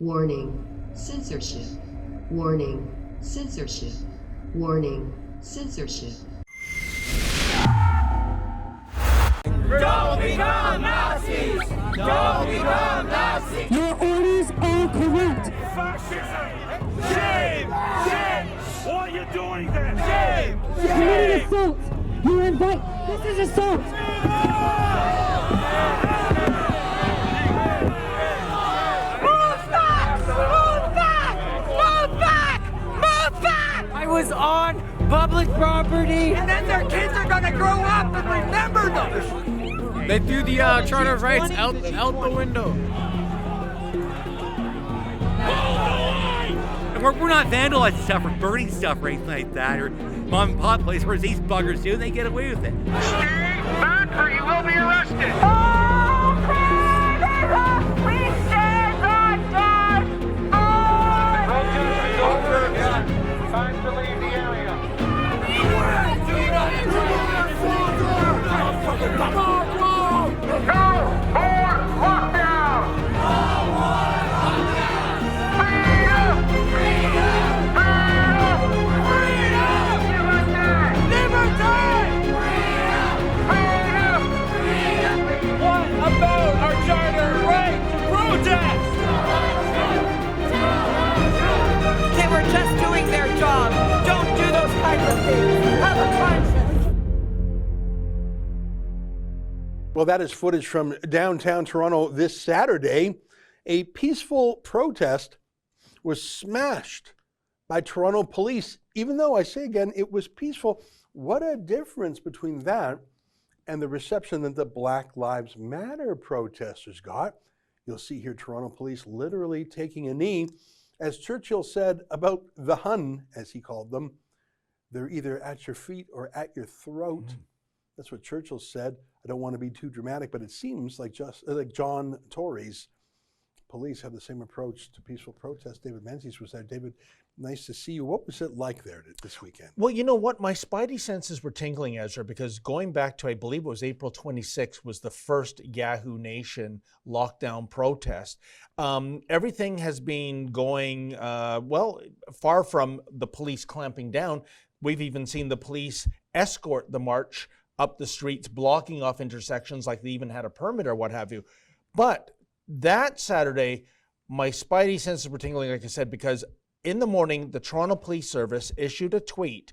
Warning, censorship. Warning, censorship. Warning, censorship. Don't become Nazis! Don't become Nazis! Your orders are correct. Fascism! Shame! Shame! What are you doing then? Shame! Committing Shame! assault. You invite. This is assault. I was on public property, and then their kids are gonna grow up and remember them. They threw the Charter of Rights out the window. And we're not vandalizing stuff or burning stuff or anything like that, or mom and pop place, whereas these buggers do, and they get away with it. Stay back or you will be arrested! Oh, Canada! We stand on God! Protest is over. Time to leave the area. No more lockdown! Freedom! Freedom! Freedom! Liberty! Freedom! What about our charter right to protest? They were just doing their job. Don't do those kinds of things. Have a conscience. Well, that is footage from downtown Toronto this Saturday. A peaceful protest was smashed by Toronto police, even though, I say again, it was peaceful. What a difference between that and the reception that the Black Lives Matter protesters got. You'll see here Toronto police literally taking a knee. As Churchill said about the Hun, as he called them, they're either at your feet or at your throat. That's what Churchill said. I don't want to be too dramatic, but it seems like John Tory's police have the same approach to peaceful protest. David Menzies was there. David, nice to see you. What was it like there this weekend? Well, you know what? My spidey senses were tingling, Ezra, because going back to, I believe it was April 26th, was the first Yahoo Nation lockdown protest. Everything has been going, far from the police clamping down. We've even seen the police escort the march up the streets, blocking off intersections like they even had a permit or what have you. But that Saturday, my spidey senses were tingling, like I said, because in the morning, the Toronto Police Service issued a tweet,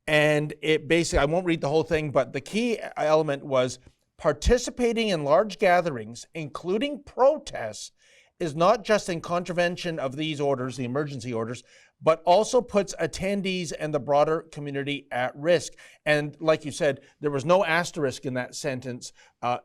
and it basically, I won't read the whole thing, but the key element was participating in large gatherings, including protests, is not just in contravention of these orders, the emergency orders, but also puts attendees and the broader community at risk. And like you said, there was no asterisk in that sentence.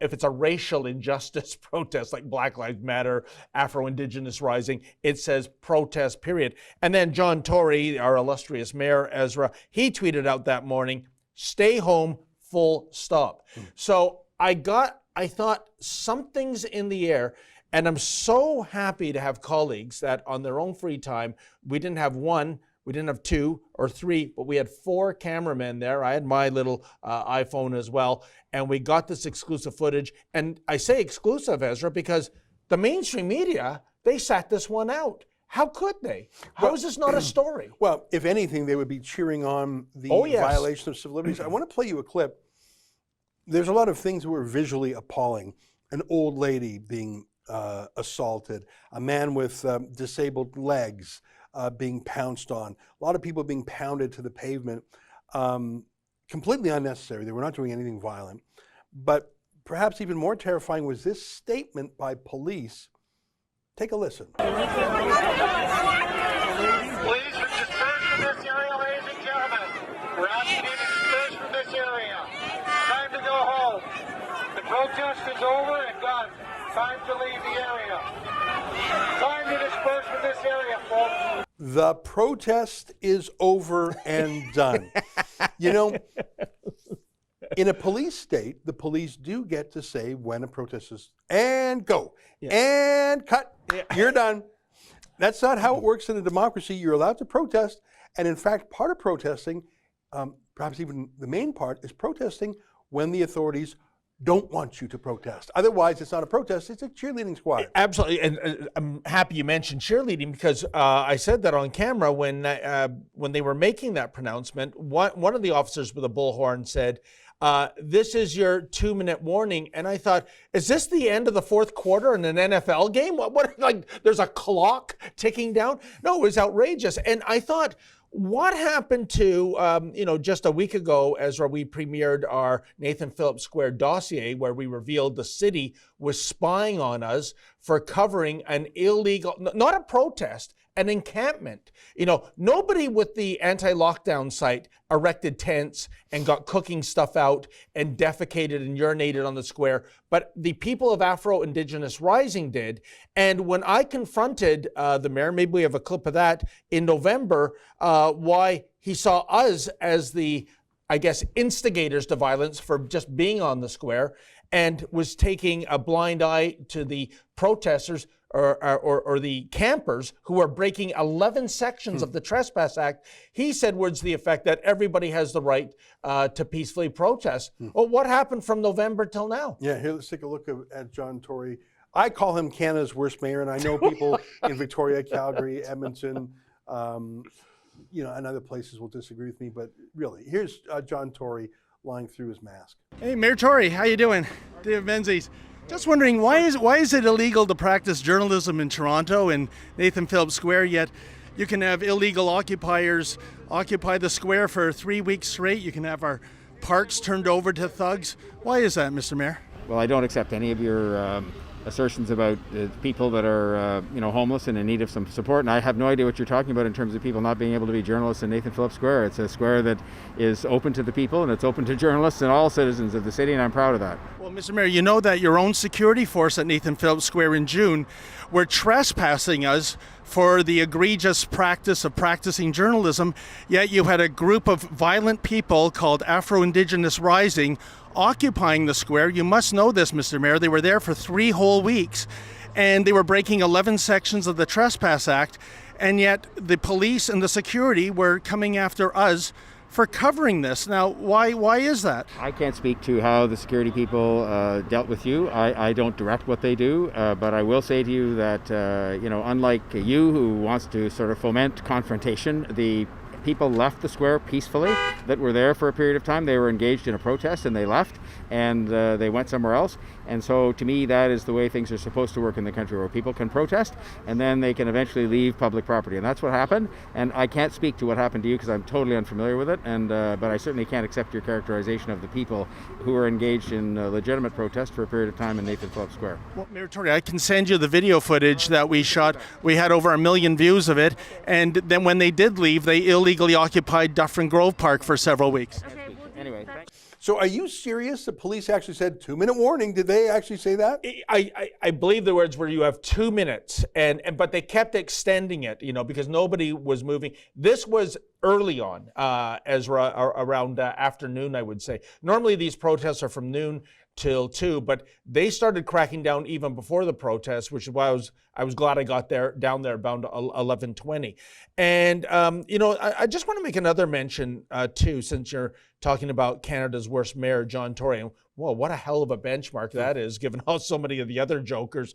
If it's a racial injustice protest like Black Lives Matter, Afro-Indigenous Rising, it says protest, period. And then John Tory, our illustrious mayor, Ezra, he tweeted out that morning, stay home, full stop. So I thought something's in the air. And I'm so happy to have colleagues that on their own free time, we didn't have one, we didn't have two or three, but we had 4 cameramen there. I had my little iPhone as well. And we got this exclusive footage. And I say exclusive, Ezra, because the mainstream media, they sat this one out. How could they? How is this not a story? Well, if anything, they would be cheering on the violation of civil liberties. I want to play you a clip. There's a lot of things that were visually appalling. An old lady being assaulted, a man with disabled legs being pounced on, a lot of people being pounded to the pavement, completely unnecessary. They were not doing anything violent. But perhaps even more terrifying was this statement by police. Take a listen. Please disperse from this area, ladies and gentlemen. We're asking you to disperse from this area. Time to go home. The protest is over and done. Time to leave the area. Time to disperse from this area, folks. The protest is over and done. You know, in a police state, the police do get to say when a protest is, and go, and cut, you're done. That's not how it works in a democracy. You're allowed to protest. And in fact, part of protesting, perhaps even the main part, is protesting when the authorities don't want you to protest. Otherwise, it's not a protest, it's a cheerleading squad. Absolutely, and I'm happy you mentioned cheerleading because I said that on camera when they were making that pronouncement. One of the officers with a bullhorn said, "This is your 2-minute warning," and I thought, "Is this the end of the fourth quarter in an NFL game? What like there's a clock ticking down?" No, it was outrageous, and I thought, what happened to, just a week ago, Ezra, we premiered our Nathan Phillips Square dossier where we revealed the city was spying on us for covering an illegal, not a protest, an encampment. Nobody with the anti-lockdown site erected tents and got cooking stuff out and defecated and urinated on the square, but the people of Afro-Indigenous Rising did. And when I confronted the mayor, maybe we have a clip of that, in November, why he saw us as the, I guess, instigators to violence for just being on the square, and was taking a blind eye to the protesters or the campers who were breaking 11 sections of the Trespass Act. He said words to the effect that everybody has the right to peacefully protest. Well, what happened from November till now? Yeah, here, let's take a look at John Tory. I call him Canada's worst mayor, and I know people in Victoria, Calgary, Edmonton, and other places will disagree with me, but really, here's John Tory lying through his mask. Hey, Mayor Tory, how you doing? David Menzies. Just wondering, why is it illegal to practice journalism in Toronto and Nathan Phillips Square, yet you can have illegal occupiers occupy the square for 3 weeks straight? You can have our parks turned over to thugs. Why is that, Mr. Mayor? Well, I don't accept any of your assertions about people that are homeless and in need of some support, and I have no idea what you're talking about in terms of people not being able to be journalists in Nathan Phillips Square. It's a square that is open to the people, and it's open to journalists and all citizens of the city, and I'm proud of that. Well, Mr. Mayor, you know that your own security force at Nathan Phillips Square in June were trespassing us for the egregious practice of practicing journalism, yet you had a group of violent people called Afro-Indigenous Rising occupying the square. You must know this, Mr. Mayor. They were there for 3 whole weeks, and they were breaking 11 sections of the Trespass Act, and yet the police and the security were coming after us for covering this. Now, why is that? I can't speak to how the security people dealt with you. I don't direct what they do, but I will say to you that, unlike you who wants to sort of foment confrontation, the people left the square peacefully that were there for a period of time. They were engaged in a protest and they left, and they went somewhere else. And so to me, that is the way things are supposed to work in the country, where people can protest and then they can eventually leave public property. And that's what happened. And I can't speak to what happened to you because I'm totally unfamiliar with it. And but I certainly can't accept your characterization of the people who were engaged in legitimate protest for a period of time in Nathan Phillips Square. Well, Mayor Tory, I can send you the video footage that we shot. We had over 1 million views of it. And then when they did leave, they illegally occupied Dufferin Grove Park for several weeks. Anyway, thanks. So are you serious? The police actually said 2-minute warning. Did they actually say that? I believe the words were you have 2 minutes, but they kept extending it, because nobody was moving. This was early on, Ezra, around afternoon, I would say. Normally these protests are from noon till 2, but they started cracking down even before the protest, which is why I was glad I got down there about 11:20. And I just want to make another mention too, since you're talking about Canada's worst mayor, John Tory. And, whoa, what a hell of a benchmark that is, given how so many of the other jokers.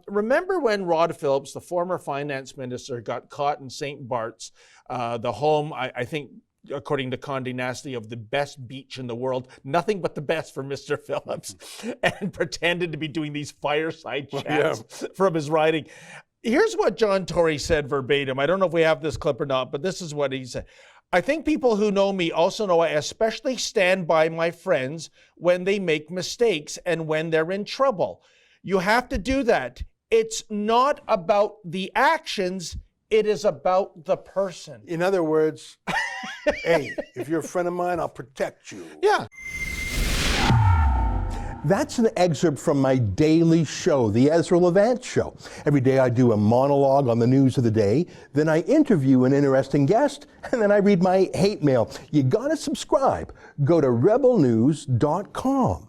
Remember when Rod Phillips, the former finance minister, got caught in St. Bart's, the home, I think, according to Condé Nast, of the best beach in the world, nothing but the best for Mr. Phillips, and pretended to be doing these fireside chats from his riding. Here's what John Tory said verbatim. I don't know if we have this clip or not, but this is what he said. I think people who know me also know I especially stand by my friends when they make mistakes and when they're in trouble. You have to do that. It's not about the actions, it is about the person. In other words, hey, if you're a friend of mine, I'll protect you. Yeah. That's an excerpt from my daily show, The Ezra Levant Show. Every day I do a monologue on the news of the day, then I interview an interesting guest, and then I read my hate mail. You gotta subscribe. Go to rebelnews.com.